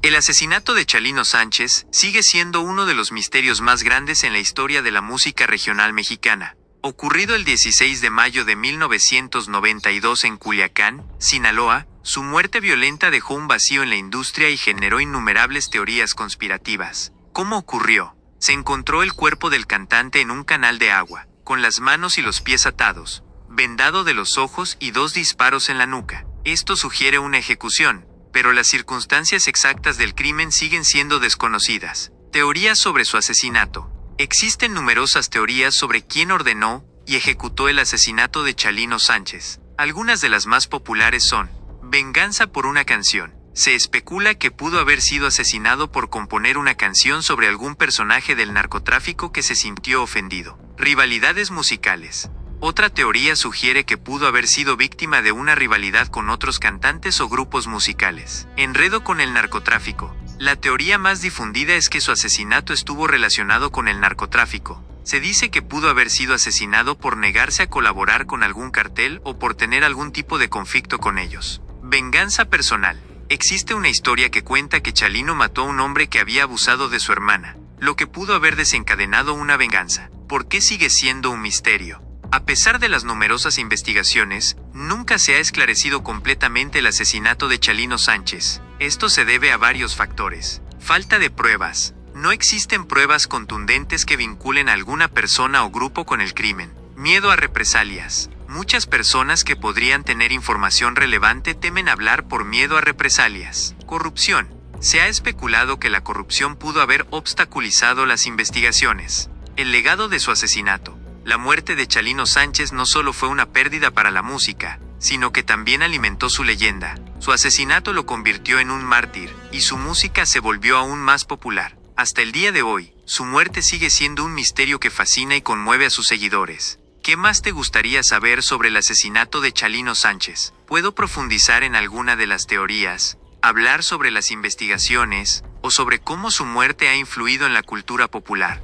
El asesinato de Chalino Sánchez sigue siendo uno de los misterios más grandes en la historia de la música regional mexicana. Ocurrido el 16 de mayo de 1992 en Culiacán, Sinaloa, su muerte violenta dejó un vacío en la industria y generó innumerables teorías conspirativas. ¿Cómo ocurrió? Se encontró el cuerpo del cantante en un canal de agua, con las manos y los pies atados, vendado de los ojos y 2 disparos en la nuca. Esto sugiere una ejecución, pero las circunstancias exactas del crimen siguen siendo desconocidas. Teorías sobre su asesinato. Existen numerosas teorías sobre quién ordenó y ejecutó el asesinato de Chalino Sánchez. Algunas de las más populares son: venganza por una canción. Se especula que pudo haber sido asesinado por componer una canción sobre algún personaje del narcotráfico que se sintió ofendido. Rivalidades musicales. Otra teoría sugiere que pudo haber sido víctima de una rivalidad con otros cantantes o grupos musicales. Enredo con el narcotráfico. La teoría más difundida es que su asesinato estuvo relacionado con el narcotráfico. Se dice que pudo haber sido asesinado por negarse a colaborar con algún cartel o por tener algún tipo de conflicto con ellos. Venganza personal. Existe una historia que cuenta que Chalino mató a un hombre que había abusado de su hermana, lo que pudo haber desencadenado una venganza. ¿Por qué sigue siendo un misterio? A pesar de las numerosas investigaciones, nunca se ha esclarecido completamente el asesinato de Chalino Sánchez. Esto se debe a varios factores. Falta de pruebas. No existen pruebas contundentes que vinculen a alguna persona o grupo con el crimen. Miedo a represalias. Muchas personas que podrían tener información relevante temen hablar por miedo a represalias. Corrupción. Se ha especulado que la corrupción pudo haber obstaculizado las investigaciones. El legado de su asesinato. La muerte de Chalino Sánchez no solo fue una pérdida para la música, sino que también alimentó su leyenda. Su asesinato lo convirtió en un mártir, y su música se volvió aún más popular. Hasta el día de hoy, su muerte sigue siendo un misterio que fascina y conmueve a sus seguidores. ¿Qué más te gustaría saber sobre el asesinato de Chalino Sánchez? ¿Puedo profundizar en alguna de las teorías, hablar sobre las investigaciones, o sobre cómo su muerte ha influido en la cultura popular?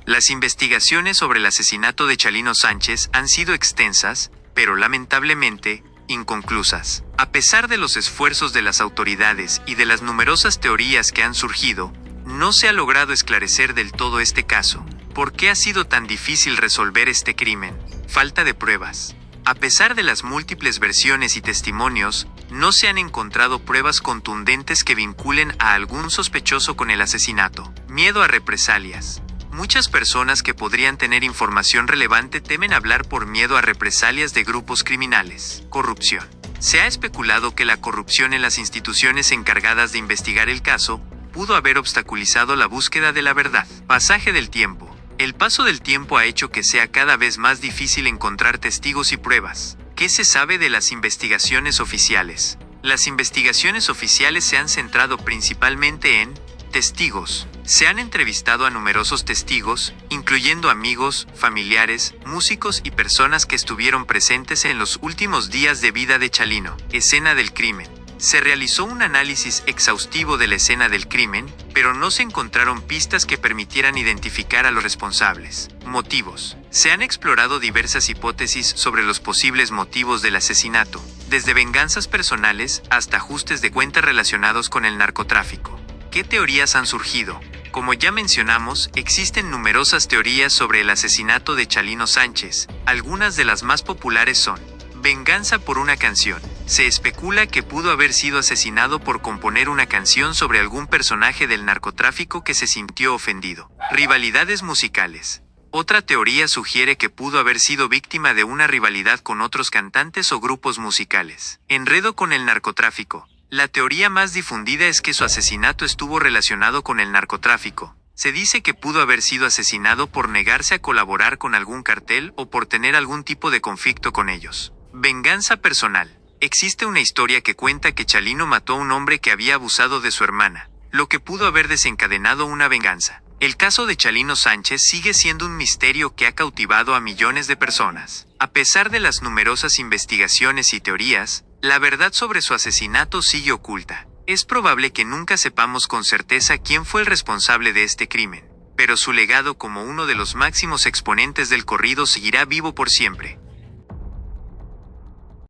Las investigaciones sobre el asesinato de Chalino Sánchez han sido extensas, pero lamentablemente, inconclusas. A pesar de los esfuerzos de las autoridades y de las numerosas teorías que han surgido, no se ha logrado esclarecer del todo este caso. ¿Por qué ha sido tan difícil resolver este crimen? Falta de pruebas. A pesar de las múltiples versiones y testimonios, no se han encontrado pruebas contundentes que vinculen a algún sospechoso con el asesinato. Miedo a represalias. Muchas personas que podrían tener información relevante temen hablar por miedo a represalias de grupos criminales. Corrupción. Se ha especulado que la corrupción en las instituciones encargadas de investigar el caso pudo haber obstaculizado la búsqueda de la verdad. Pasaje del tiempo. El paso del tiempo ha hecho que sea cada vez más difícil encontrar testigos y pruebas. ¿Qué se sabe de las investigaciones oficiales? Las investigaciones oficiales se han centrado principalmente en testigos. Se han entrevistado a numerosos testigos, incluyendo amigos, familiares, músicos y personas que estuvieron presentes en los últimos días de vida de Chalino. Escena del crimen. Se realizó un análisis exhaustivo de la escena del crimen, pero no se encontraron pistas que permitieran identificar a los responsables. Motivos. Se han explorado diversas hipótesis sobre los posibles motivos del asesinato, desde venganzas personales hasta ajustes de cuentas relacionados con el narcotráfico. ¿Qué teorías han surgido? Como ya mencionamos, existen numerosas teorías sobre el asesinato de Chalino Sánchez. Algunas de las más populares son: venganza por una canción. Se especula que pudo haber sido asesinado por componer una canción sobre algún personaje del narcotráfico que se sintió ofendido. Rivalidades musicales. Otra teoría sugiere que pudo haber sido víctima de una rivalidad con otros cantantes o grupos musicales. Enredo con el narcotráfico. La teoría más difundida es que su asesinato estuvo relacionado con el narcotráfico. Se dice que pudo haber sido asesinado por negarse a colaborar con algún cartel o por tener algún tipo de conflicto con ellos. Venganza personal. Existe una historia que cuenta que Chalino mató a un hombre que había abusado de su hermana, lo que pudo haber desencadenado una venganza. El caso de Chalino Sánchez sigue siendo un misterio que ha cautivado a millones de personas. A pesar de las numerosas investigaciones y teorías, la verdad sobre su asesinato sigue oculta. Es probable que nunca sepamos con certeza quién fue el responsable de este crimen, pero su legado como uno de los máximos exponentes del corrido seguirá vivo por siempre.